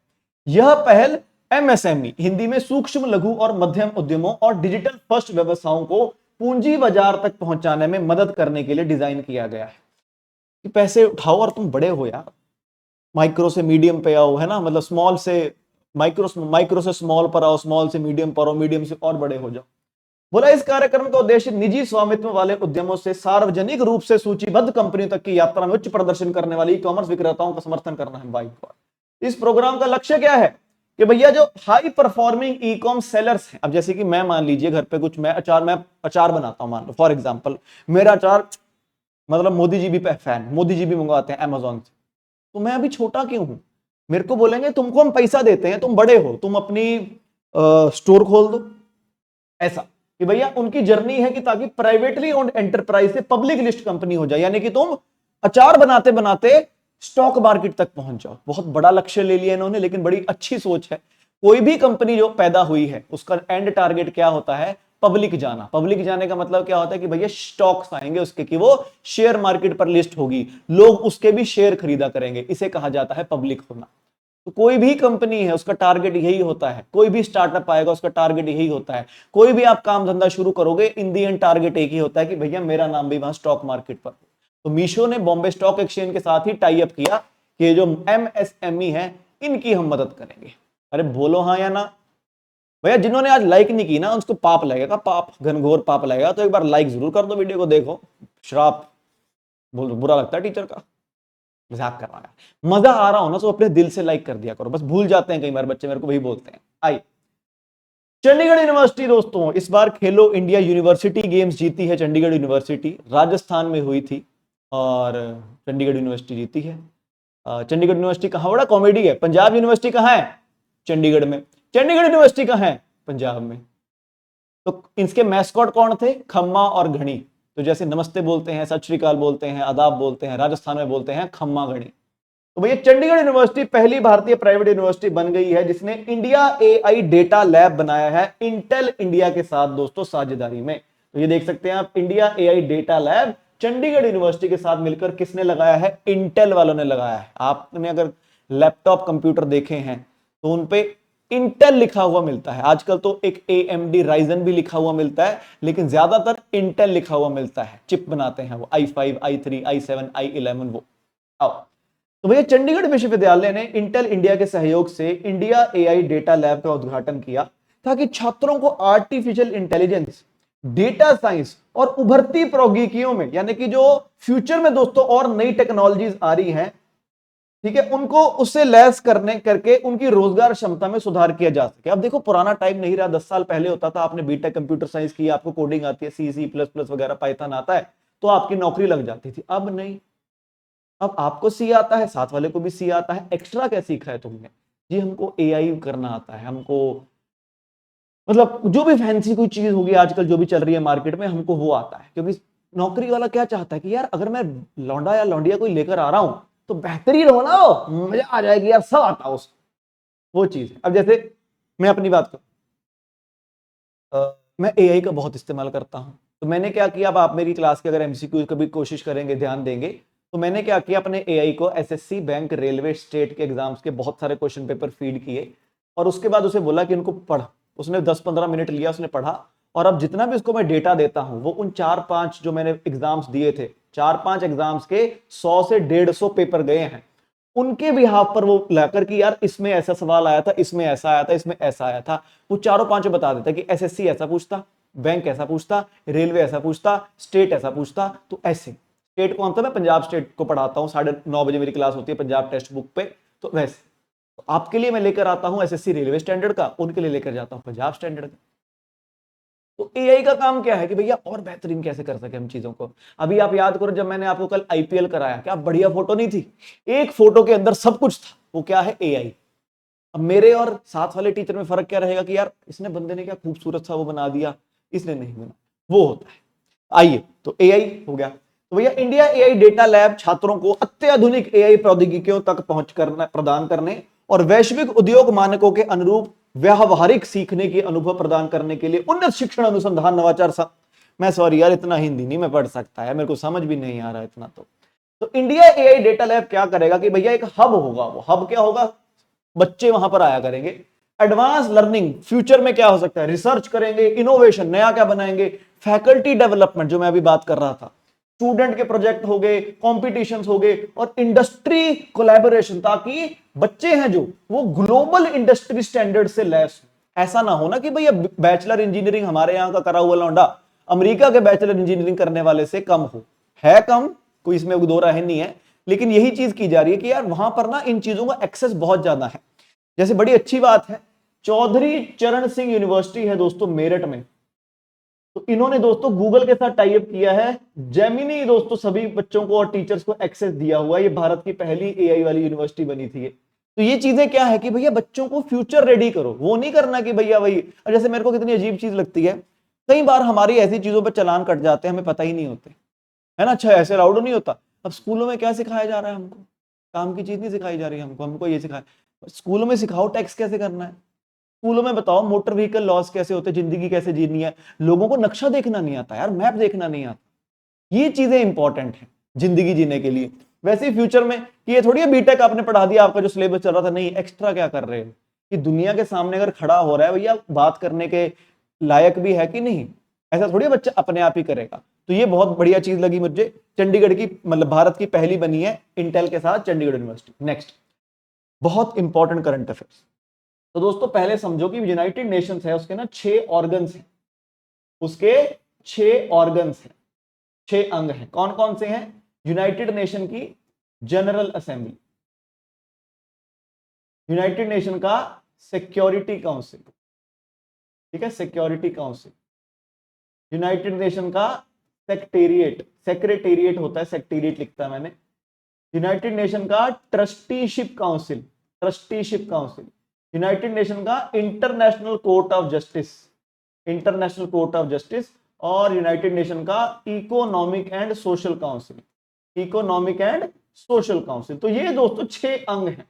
यह पहल एमएसएमई, हिंदी में सूक्ष्म लघु और मध्यम उद्यमों और डिजिटल फर्स्ट व्यवसायों को पूंजी बाजार तक पहुंचाने में मदद करने के लिए डिजाइन किया गया है। कि पैसे उठाओ और तुम बड़े हो यार, माइक्रो से मीडियम पे आओ, है ना, मतलब स्मॉल से माइक्रो से स्मॉल पर आओ, स्मॉल से मीडियम पर आओ, मीडियम से और बड़े हो जाओ। बोला इस कार्यक्रम का उद्देश्य निजी स्वामित्व वाले उद्यमों से सार्वजनिक रूप से सूचीबद्ध कंपनियों तक की यात्रा में उच्च प्रदर्शन करने वाले ई कॉमर्स विक्रेताओं का समर्थन करना है। बाई गॉड, इस प्रोग्राम का लक्ष्य क्या है कि भैया जो high performing e com sellers हैं, अब जैसे कि मैं मान लीजिए घर पे कुछ मैं अचार बनाता हूं, मान लो फॉर एग्जांपल मेरा अचार मतलब मोदी जी भी फैन, मोदी जी भी मंगवाते हैं अमेजोन से, तो मैं अभी छोटा क्यों हूं? मेरे को बोलेंगे तुमको हम पैसा देते हैं, तुम बड़े हो, तुम अपनी स्टोर खोल दो। ऐसा कि भैया उनकी जर्नी है कि ताकि प्राइवेटली ओन्ड एंटरप्राइज से पब्लिक लिस्ट कंपनी हो जाए, यानी कि तुम अचार बनाते बनाते स्टॉक मार्केट तक पहुंच जाओ। बहुत बड़ा लक्ष्य ले लिया इन्होंने, लेकिन बड़ी अच्छी सोच है। कोई भी कंपनी जो पैदा हुई है उसका एंड टारगेट क्या होता है? पब्लिक जाना। पब्लिक जाने का मतलब क्या होता है कि भैया स्टॉक्स आएंगे उसके, कि वो शेयर मार्केट पर लिस्ट होगी, लोग उसके भी शेयर खरीदा करेंगे, इसे कहा जाता है पब्लिक होना। तो कोई भी कंपनी है उसका टारगेट यही होता है, कोई भी स्टार्टअप आएगा उसका टारगेट यही होता है, कोई भी आप काम धंधा शुरू करोगे इन दी एंड टारगेट एक ही होता है कि भैया मेरा नाम भी वहां स्टॉक मार्केट पर। तो मीशो ने बॉम्बे स्टॉक एक्सचेंज के साथ ही टाई अप किया कि ये जो एमएसएमई है इनकी हम मदद करेंगे। अरे बोलो हाँ या ना? भैया जिन्होंने आज लाइक नहीं की ना उसको पाप लगेगा, पाप, घनघोर पाप लगेगा। तो एक बार लाइक जरूर कर दो वीडियो को, देखो श्राप बोल, बुरा लगता है टीचर का। मजाक कर रहा है, मजा आ रहा हो ना तो अपने दिल से लाइक कर दिया करो, बस भूल जाते हैं कई बार बच्चे, मेरे को वही बोलते हैं। आई चंडीगढ़ यूनिवर्सिटी दोस्तों, इस बार खेलो इंडिया यूनिवर्सिटी गेम्स जीती है चंडीगढ़ यूनिवर्सिटी, राजस्थान में हुई थी और चंडीगढ़ यूनिवर्सिटी जीती है। चंडीगढ़ यूनिवर्सिटी कहां, बड़ा कॉमेडी है, पंजाब यूनिवर्सिटी कहां है? चंडीगढ़ में। चंडीगढ़ यूनिवर्सिटी कहां है? पंजाब में। तो इसके मैस्कॉट कौन थे? खम्मा और घड़ी। तो जैसे नमस्ते बोलते हैं, सत श्री अकाल बोलते हैं, आदाब बोलते हैं, राजस्थान में बोलते हैं खम्मा घड़ी। तो भैया चंडीगढ़ यूनिवर्सिटी पहली भारतीय प्राइवेट यूनिवर्सिटी बन गई है जिसने इंडिया एआई डेटा लैब बनाया है इंटेल इंडिया के साथ दोस्तों साझेदारी में। तो ये देख सकते हैं आप, India AI data lab Chandigarh university के साथ मिलकर किसने लगाया है? इंटेल वालों ने लगाया है। आपने अगर लैपटॉप कंप्यूटर देखे हैं तो उनपे इंटेल लिखा हुआ मिलता है। आजकल तो एक AMD राइजन भी लिखा हुआ मिलता है, लेकिन ज्यादातर इंटेल लिखा हुआ मिलता है। चिप बनाते हैं वो i5, i3, i7, i11 वो। आओ, तो भैया चंडीगढ़ विश्वविद्यालय ने इंटेल इंडिया के सहयोग से इंडिया एआई डेटा लैब का उद्घाटन किया ताकि छात्रों को आर्टिफिशियल इंटेलिजेंस, डेटा साइंस और उभरती प्रौद्योगिकियों में, यानी कि जो फ्यूचर में दोस्तों और नई टेक्नोलॉजीज आ रही हैं, ठीक है, उनको उससे लैस करके उनकी रोजगार क्षमता में सुधार किया जा सके। अब देखो पुराना टाइम नहीं रहा, 10 साल पहले होता था आपने बीटेक कंप्यूटर साइंस की, आपको कोडिंग आती है, C++ वगैरह, पाइथन आता है, तो आपकी नौकरी लग जाती थी। अब नहीं, अब आपको सी आता है, साथ वाले को भी सी आता है। एक्स्ट्रा क्या सीखा है तुमने? जी हमको एआई करना आता है, हमको मतलब जो भी फैंसी कोई चीज होगी आजकल जो भी चल रही है मार्केट में, हमको वो आता है। क्योंकि नौकरी वाला क्या चाहता है कि यार अगर मैं लौंडा या लौंडिया कोई लेकर आ रहा हूं तो बेहतरीन हो ना, हो मजा आ जाएगी यार, सब आता है उसको, वो चीज है। अब जैसे मैं अपनी बात करूं, मैं एआई का बहुत इस्तेमाल करता हूं। तो मैंने क्या किया, अब आप मेरी क्लास के अगर एमसीक्यू कभी कोशिश करेंगे, ध्यान देंगे, तो मैंने क्या किया, अपने एआई को एसएससी, बैंक, रेलवे, स्टेट के एग्जाम्स के बहुत सारे क्वेश्चन पेपर फीड किए और उसके बाद उसे बोला कि इनको पढ़। उसने 10-15 मिनट लिया, उसने पढ़ा, और अब जितना भी उसको मैं डेटा देता हूं वो उन 4-5 जो मैंने एग्जाम्स दिए थे, 4-5 एग्जाम्स के 100 से 150 पेपर गए हैं, उनके बिहाफ पर वो लाकर कि यार इसमें ऐसा सवाल आया था, इसमें ऐसा आया था, इसमें ऐसा आया था, वो चारों पांचों बता देता कि एसएससी ऐसा पूछता, बैंक ऐसा पूछता, रेलवे ऐसा पूछता, स्टेट ऐसा पूछता। तो ऐसे स्टेट कौन था, मैं पंजाब स्टेट को पढ़ाता हूँ, 9:30 मेरी क्लास होती है पंजाब टेक्स्ट बुक पे। तो वैसे तो आपके लिए मैं लेकर आता हूं एसएससी रेलवे स्टैंडर्ड का, उनके लिए लेकर जाता हूं पंजाब स्टैंडर्ड का। तो एआई का काम क्या है कि भैया और बेहतरीन कैसे कर सके हम चीजों को। अभी आप याद करो, जब मैंने आपको कल आईपीएल कराया, क्या बढ़िया फोटो नहीं थी? एक फोटो के अंदर सब कुछ था, वो क्या है? एआई। अब मेरे और साथ वाले टीचर में फर्क क्या रहेगा कि यार इसने बंदे ने क्या खूबसूरत सा वो बना दिया, इसने नहीं बना, वो होता है। आइए, तो एआई हो गया। तो भैया इंडिया एआई डेटा लैब छात्रों को अत्याधुनिक एआई प्रौद्योगिकियों तक पहुंच करना प्रदान करने और वैश्विक उद्योग मानकों के अनुरूप व्यावहारिक सीखने के अनुभव प्रदान करने के लिए उन्नत शिक्षण अनुसंधान नवाचार मैं सॉरी यार, इतना हिंदी नहीं मैं पढ़ सकता है, मेरे को समझ भी नहीं आ रहा इतना। तो इंडिया एआई डेटा लैब क्या करेगा कि भैया एक हब होगा। वो हब क्या होगा? बच्चे वहां पर आया करेंगे, एडवांस लर्निंग, फ्यूचर में क्या हो सकता है, रिसर्च करेंगे, इनोवेशन नया क्या बनाएंगे, फैकल्टी डेवलपमेंट जो मैं अभी बात कर रहा था, स्टूडेंट के प्रोजेक्ट हो गए, कॉम्पिटिशंस हो गए, और इंडस्ट्री कोलैबोरेशन, ताकि बच्चे हैं जो वो ग्लोबल इंडस्ट्री स्टैंडर्ड से लैस हो। ऐसा ना हो ना कि भैया बैचलर इंजीनियरिंग हमारे यहां का करा हुआ लौंडा अमेरिका के बैचलर इंजीनियरिंग करने वाले से कम हो। है कम, कोई इसमें दो राय नहीं है, लेकिन यही चीज की जा रही है कि यार वहां पर ना इन चीजों का एक्सेस बहुत ज्यादा है। जैसे बड़ी अच्छी बात है, चौधरी चरण सिंह यूनिवर्सिटी है दोस्तों मेरठ में, तो इन्होंने दोस्तों गूगल के साथ टाई अप किया है। जेमिनी दोस्तों सभी बच्चों को और टीचर्स को एक्सेस दिया हुआ है। ये भारत की पहली एआई वाली यूनिवर्सिटी बनी थी। तो ये चीजें क्या है कि भैया बच्चों को फ्यूचर रेडी करो, वो नहीं करना कि भैया वही। जैसे मेरे को कितनी अजीब चीज लगती है, कई बार हमारी ऐसी चीजों पर चालान कट जाते हैं, हमें पता ही नहीं होते, है ना। अच्छा ऐसे अलाउड नहीं होता। अब स्कूलों में क्या सिखाया जा रहा है हमको, काम की चीज नहीं सिखाई जा रही है हमको। हमको ये सिखाया, स्कूलों में सिखाओ टैक्स कैसे करना है, स्कूलों में बताओ मोटर व्हीकल लॉस कैसे होते, जिंदगी कैसे जीनी है। लोगों को नक्शा देखना नहीं आता यार, मैप देखना नहीं आता। ये चीजें इंपॉर्टेंट है जिंदगी जीने के लिए। वैसे ही फ्यूचर में कि ये थोड़ी है बीटेक आपने पढ़ा दिया, आपका जो सिलेबस चल रहा था, नहीं एक्स्ट्रा क्या कर रहे हो, कि दुनिया के सामने अगर खड़ा हो रहा है भैया, बात करने के लायक भी है कि नहीं। ऐसा थोड़ी बच्चा अपने आप ही करेगा। तो ये बहुत बढ़िया चीज लगी मुझे, चंडीगढ़ की, मतलब भारत की पहली बनी है इंटेल के साथ चंडीगढ़ यूनिवर्सिटी। नेक्स्ट, बहुत इंपॉर्टेंट करंट अफेयर्स। तो दोस्तों पहले समझो कि यूनाइटेड नेशंस है, उसके ना 6 ऑर्गन्स हैं, उसके 6 ऑर्गन्स हैं, 6 अंग हैं। कौन कौन से हैं? यूनाइटेड नेशन की जनरल असेंबली, यूनाइटेड नेशन का सिक्योरिटी काउंसिल, ठीक है, सिक्योरिटी काउंसिल, यूनाइटेड नेशन का सेक्रेटेरिएट, सेक्रेटेरिएट होता है, सेक्रेटेरिएट लिखता है मैंने, यूनाइटेड नेशन का trusteeship council, trusteeship council, United Nation का international court of justice, international court of justice, और यूनाइटेड नेशन का economic and social council, economic and social council. तो ये दोस्तों 6 अंग हैं।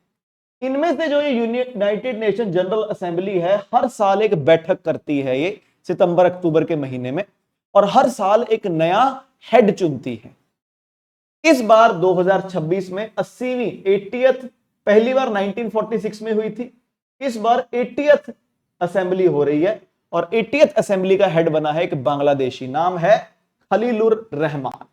इनमें से जो ये यूनाइटेड नेशन जनरल असेंबली है, हर साल एक बैठक करती है, ये सितंबर अक्टूबर के महीने में, और हर साल एक नया हेड चुनती है। इस बार 2026 में 80वीं 80th, पहली बार 1946 में हुई थी, इस बार 80th असेंबली हो रही है, और 80th असेंबली का हेड बना है एक बांग्लादेशी, नाम है खलीलुर रहमान।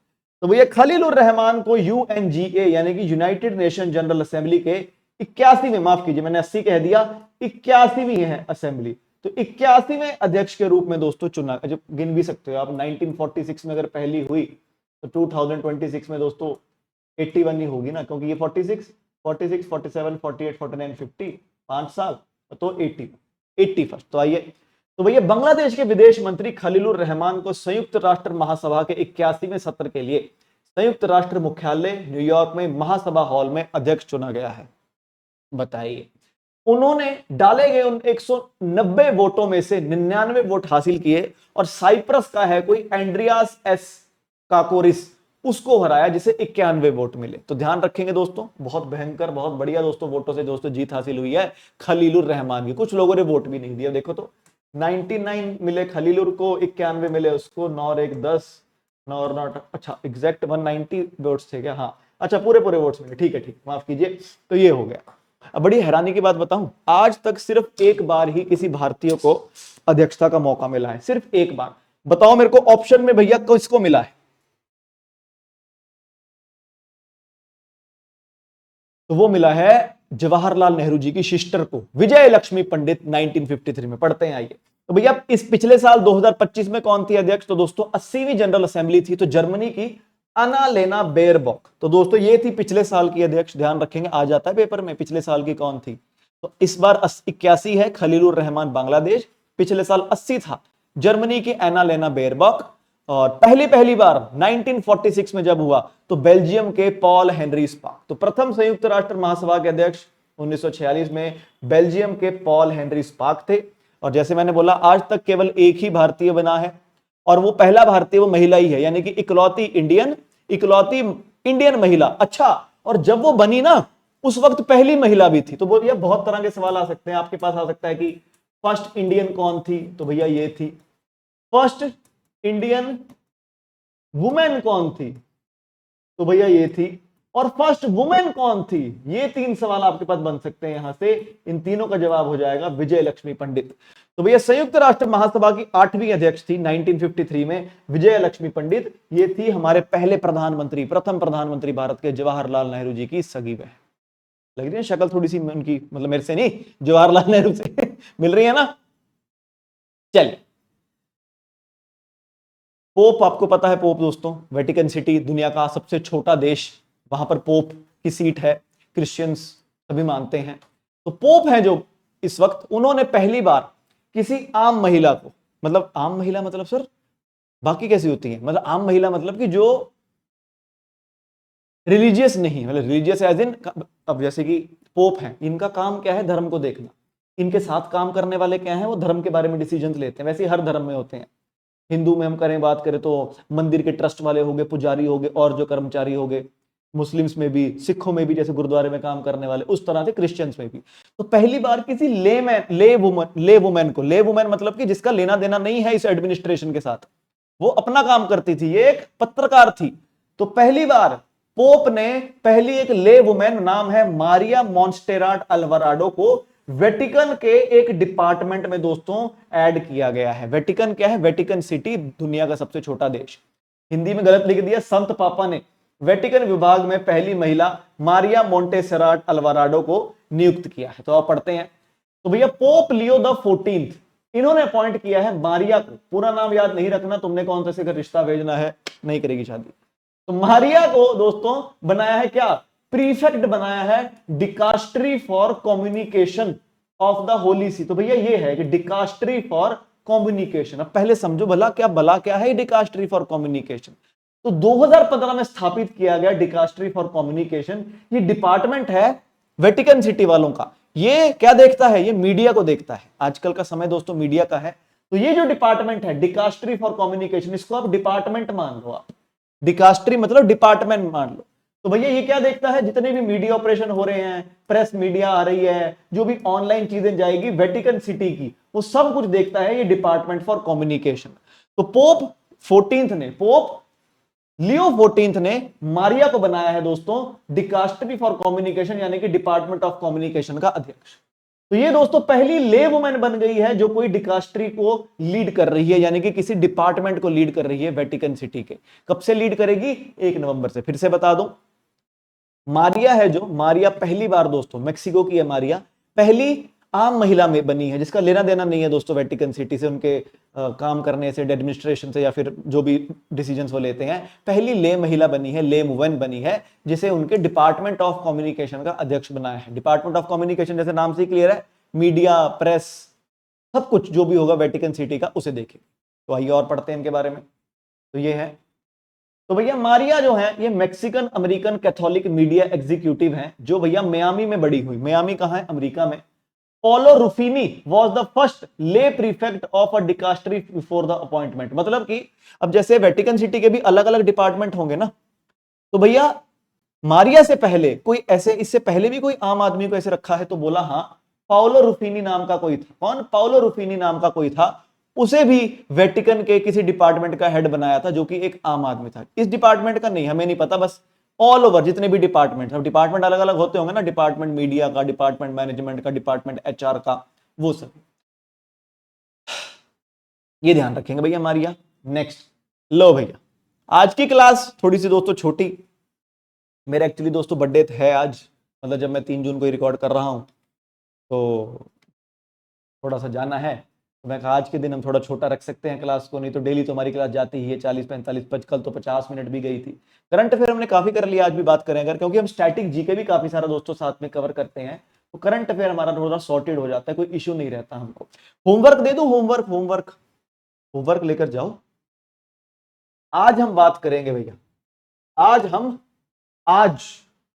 तो भैया खलीलुर रहमान को यूएनजीए यानी कि यूनाइटेड नेशन जनरल असेंबली के 81वें, माफ कीजिए मैंने 80 कह दिया, 81वीं है असेंबली, तो 81वें अध्यक्ष के रूप में दोस्तों चुना। जो गिन भी सकते हो आप, 1946 में अगर पहली हुई तो 2026 में दोस्तों 81 ही होगी ना, क्योंकि ये 46, 47, 48, 49, 50, 5 साल, तो 81st। तो आइए, तो भैया बांग्लादेश के विदेश मंत्री खलीलुर रहमान को संयुक्त राष्ट्र महासभा के 81वें सत्र के लिए संयुक्त राष्ट्र मुख्यालय न्यूयॉर्क में महासभा हॉल में अध्यक्ष चुना गया है। बताइए, उन्होंने डाले गए उन 190 वोटों में से 99 वोट हासिल किए, और साइप्रस का है कोई एंड्रियास एस काकोरिस, उसको हराया, जिसे 91 वोट मिले। तो ध्यान रखेंगे दोस्तों, बहुत भयंकर, बहुत बढ़िया दोस्तों वोटों से दोस्तों जीत हासिल हुई है खलीलुर रहमान की। कुछ लोगों ने वोट भी नहीं दिया, देखो तो 99 मिले खलीलुर को, 91 मिले उसको, 9 और 1 10, 9 और 9, अच्छा एग्जैक्ट 190 वोट्स थे क्या? हाँ, अच्छा पूरे पूरे वोट्स मिले, ठीक है, ठीक, माफ कीजिए। तो ये हो गया। अब बड़ी हैरानी की बात बताऊं, आज तक सिर्फ एक बार ही किसी भारतीय को अध्यक्षता का मौका मिला है, सिर्फ एक बार। बताओ मेरे को ऑप्शन में भैया किसको मिला है? तो वो मिला है जवाहरलाल नेहरू जी की सिस्टर को, विजय लक्ष्मी पंडित, 1953 में। पढ़ते हैं, आइए। तो भैया इस पिछले साल 2025 में कौन थी अध्यक्ष? तो दोस्तों 80वीं जनरल असेंबली थी, तो जर्मनी की अनालेना बेयरबॉक। तो दोस्तों ये थी पिछले साल की अध्यक्ष, ध्यान रखेंगे, आ जाता है पेपर में पिछले साल की कौन थी। तो इस बार 81 है, खलीलुर रहमान बांग्लादेश, पिछले साल 80 था, जर्मनी की एनालेना बेयरबॉक। और पहली बार 1946 में जब हुआ तो बेल्जियम के पॉल हेनरी स्पार्क। तो प्रथम संयुक्त राष्ट्र महासभा के अध्यक्ष 1946 में बेल्जियम के पॉल हेनरी स्पार्क थे। और जैसे मैंने बोला, आज तक केवल एक ही भारतीय बना है, और वो पहला भारतीय वो महिला ही है, यानी कि इकलौती इंडियन महिला। अच्छा, और जब वो बनी ना, उस वक्त पहली महिला भी थी। तो भैया बहुत तरह के सवाल आ सकते हैं आपके पास, आ सकता है कि फर्स्ट इंडियन कौन थी? तो भैया ये थी। फर्स्ट इंडियन वुमेन कौन थी? तो भैया ये थी। और फर्स्ट वुमेन कौन थी? ये 3 सवाल आपके पास बन सकते हैं यहां से। इन तीनों का जवाब हो जाएगा विजय लक्ष्मी पंडित। तो भैया संयुक्त राष्ट्र महासभा की 8वीं अध्यक्ष थी 1953 में विजय लक्ष्मी पंडित। ये थी हमारे पहले प्रधानमंत्री, प्रथम प्रधानमंत्री भारत के जवाहरलाल नेहरू जी की सगी बहन। लग रही है शक्ल थोड़ी सी उनकी, मतलब मेरे से नहीं, जवाहरलाल नेहरू से मिल रही है ना। चलिए, पोप आपको पता है, पोप दोस्तों वेटिकन सिटी, दुनिया का सबसे छोटा देश, वहां पर पोप की सीट है, क्रिश्चियंस सभी मानते हैं। तो पोप है जो इस वक्त, उन्होंने पहली बार किसी आम महिला को, मतलब आम महिला मतलब सर बाकी कैसी होती है, मतलब आम महिला मतलब कि जो रिलीजियस नहीं, मतलब रिलीजियस एज इन, अब जैसे कि पोप हैं, इनका काम क्या है, धर्म को देखना, इनके साथ काम करने वाले क्या हैं, वो धर्म के बारे में डिसीजन लेते हैं। वैसे ही हर धर्म में होते हैं। हिंदू में हम करें बात करें तो मंदिर के ट्रस्ट वाले हो गए, पुजारी हो गए, और जो कर्मचारी हो गए, मुस्लिम्स में भी, सिखों में भी जैसे गुरुद्वारे में काम करने वाले, उस तरह से क्रिश्चियंस में भी। तो पहली बार किसी ले वुमेन को, ले वुमेन मतलब कि जिसका लेना देना नहीं है इस एडमिनिस्ट्रेशन के साथ, वो अपना काम करती थी, ये एक पत्रकार थी। तो पहली बार पोप ने पहली एक ले वुमेन, नाम है मारिया मोंस्टेराट अल्वाराडो, को वेटिकन के एक डिपार्टमेंट में दोस्तों ऐड किया गया है। वेटिकन क्या है, वेटिकन सिटी, दुनिया का सबसे छोटा देश। हिंदी में गलत लिख दिया संत पापा ने। वेटिकन विभाग में पहली महिला मारिया मोंटेसेराट अल्वाराडो को नियुक्त किया है। तो आप पढ़ते हैं, तो भैया पोप लियो द 14th, इन्होंने अपॉइंट किया है मारिया को। पूरा नाम याद नहीं रखना, तुमने कौन से रिश्ता भेजना है, नहीं करेगी शादी। तो मारिया को दोस्तों बनाया है क्या, प्रीफेक्ट बनाया है dicastery for communication of the Holy See. तो भैया ये है कि डिकास्ट्री फॉर कम्युनिकेशन। अब पहले समझो भला क्या है डिकास्ट्री फॉर कम्युनिकेशन। तो 2015 में स्थापित किया गया डिकास्ट्री फॉर कम्युनिकेशन। ये डिपार्टमेंट है वेटिकन सिटी वालों का। ये क्या देखता है, ये मीडिया को देखता है। आजकल का समय दोस्तों मीडिया का है। तो ये जो डिपार्टमेंट है डिकास्ट्री फॉर कम्युनिकेशन, इसको आप डिपार्टमेंट मान लो। आप डिकास्ट्री मतलब डिपार्टमेंट मान लो। तो भैया ये क्या देखता है, जितने भी मीडिया ऑपरेशन हो रहे हैं, प्रेस मीडिया आ रही है, जो भी ऑनलाइन चीजें जाएगी वेटिकन सिटी की, वो सब कुछ देखता है ये डिपार्टमेंट फॉर कम्युनिकेशन। तो पोप 14th ने, पोप लियो 14th ने मारिया को बनाया है दोस्तों डिकास्ट्री फॉर कम्युनिकेशन, यानी कि डिपार्टमेंट ऑफ कम्युनिकेशन का अध्यक्ष। तो ये दोस्तों पहली ले वुमेन बन गई है जो कोई डिकास्ट्री को लीड कर रही है, यानी कि किसी डिपार्टमेंट को लीड कर रही है वेटिकन सिटी के। कब से लीड करेगी, 1 नवंबर से। फिर से बता दूं, मारिया है जो, मारिया पहली बार दोस्तों, मेक्सिको की है मारिया, पहली आम महिला में बनी है जिसका लेना देना नहीं है दोस्तों वेटिकन सिटी से, उनके काम करने से, एडमिनिस्ट्रेशन से, या फिर जो भी डिसीजंस वो लेते हैं। पहली ले महिला बनी है, ले वुमेन बनी है, जिसे उनके डिपार्टमेंट ऑफ कम्युनिकेशन का अध्यक्ष बनाया है। डिपार्टमेंट ऑफ कम्युनिकेशन जैसे नाम से ही क्लियर है, मीडिया, प्रेस, सब कुछ जो भी होगा वेटिकन सिटी का, उसे देखें। तो आइए और पढ़ते हैं इनके बारे में। तो ये है, तो भैया मारिया जो है ये Mexican American Catholic media executive हैं, जो भैया मियामी में बड़ी हुई। मियामी कहां है, अमेरिका में। Paolo Ruffini was the first lay prefect of a dicastery before the appointment. मतलब कि अब जैसे वेटिकन सिटी के भी अलग अलग डिपार्टमेंट होंगे ना, तो भैया मारिया से पहले कोई ऐसे, इससे पहले भी कोई आम आदमी को ऐसे रखा है, तो बोला हाँ, पाओलो रूफिनी नाम का कोई था। कौन, पाओलो रूफिनी नाम का कोई था, उसे भी वेटिकन के किसी डिपार्टमेंट का हेड बनाया था, जो कि एक आम आदमी था। इस डिपार्टमेंट का नहीं, हमें नहीं पता, बस ऑल ओवर जितने भी डिपार्टमेंट, अब डिपार्टमेंट अलग अलग होते होंगे ना, डिपार्टमेंट मीडिया का, डिपार्टमेंट मैनेजमेंट का, डिपार्टमेंट एचआर का, वो सब ये ध्यान रखेंगे भैया मारिया। नेक्स्ट, लो भैया आज की क्लास थोड़ी सी दोस्तों छोटी, मेरा एक्चुअली दोस्तों बर्थडे है आज, मतलब जब मैं 3 जून को रिकॉर्ड कर रहा हूं, तो थोड़ा सा जाना है, तो मैं कहा आज के दिन हम थोड़ा छोटा रख सकते हैं क्लास को, नहीं तो डेली तो हमारी क्लास जाती ही है 40-45, कल तो 50 मिनट भी गई थी। करंट अफेयर हमने काफी कर लिया, आज भी बात करें अगर, क्योंकि हम स्टैटिक जीके भी काफी सारा दोस्तों साथ में कवर करते हैं, तो करंट अफेयर हमारा थोड़ा सॉर्टेड हो जाता है, कोई इश्यू नहीं रहता हमको। होमवर्क दे दो, होमवर्क होमवर्क होमवर्क लेकर जाओ। आज हम बात करेंगे भैया, आज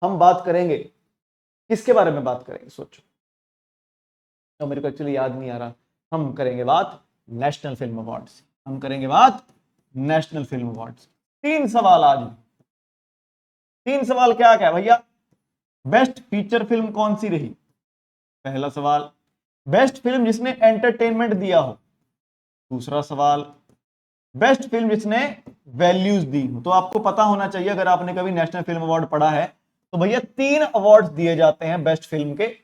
हम बात करेंगे, किसके बारे में बात करेंगे सोचो, तो मेरे को एक्चुअली याद नहीं आ रहा। हम करेंगे बात नेशनल फिल्म अवार्ड्स, हम करेंगे बात नेशनल फिल्म अवार्ड्स। 3 सवाल आज, 3 सवाल क्या क्या भैया, बेस्ट फीचर फिल्म कौन सी रही, पहला सवाल। बेस्ट फिल्म जिसने एंटरटेनमेंट दिया हो, दूसरा सवाल। बेस्ट फिल्म जिसने वैल्यूज दी हो। तो आपको पता होना चाहिए, अगर आपने कभी नेशनल फिल्म अवार्ड पढ़ा है, तो भैया 3 अवार्ड्स दिए जाते हैं बेस्ट फिल्म के।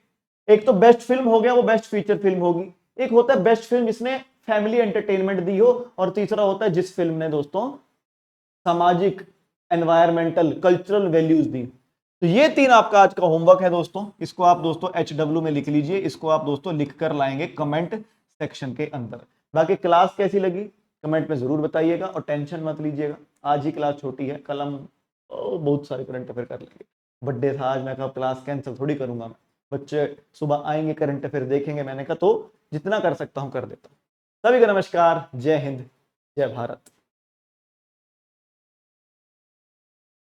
एक तो बेस्ट फिल्म हो गया, वो बेस्ट फीचर फिल्म होगी। एक होता है बेस्ट फिल्म जिसने फैमिली एंटरटेनमेंट दी हो, और तीसरा होता है जिस फिल्म ने दोस्तों सामाजिक, एनवायरमेंटल, कल्चरल वैल्यूज दी। तो ये 3 आपका आज का होमवर्क है दोस्तों, इसको आप दोस्तों HW में लिख लीजिए, इसको आप दोस्तों लिख कर लाएंगे कमेंट सेक्शन के अंदर। बाकी क्लास कैसी लगी कमेंट में जरूर बताइएगा, और टेंशन मत लीजिएगा, आज ही क्लास छोटी है, कल हम बहुत सारे करंट अफेयर कर लेंगे। बर्थडे था आज, मैं कहा क्लास कैंसिल थोड़ी करूंगा मैं, बच्चे सुबह आएंगे, करंट अफेयर देखेंगे, मैंने कहा तो जितना कर सकता हूं कर देता हूं। सभी को नमस्कार, जय हिंद, जय भारत।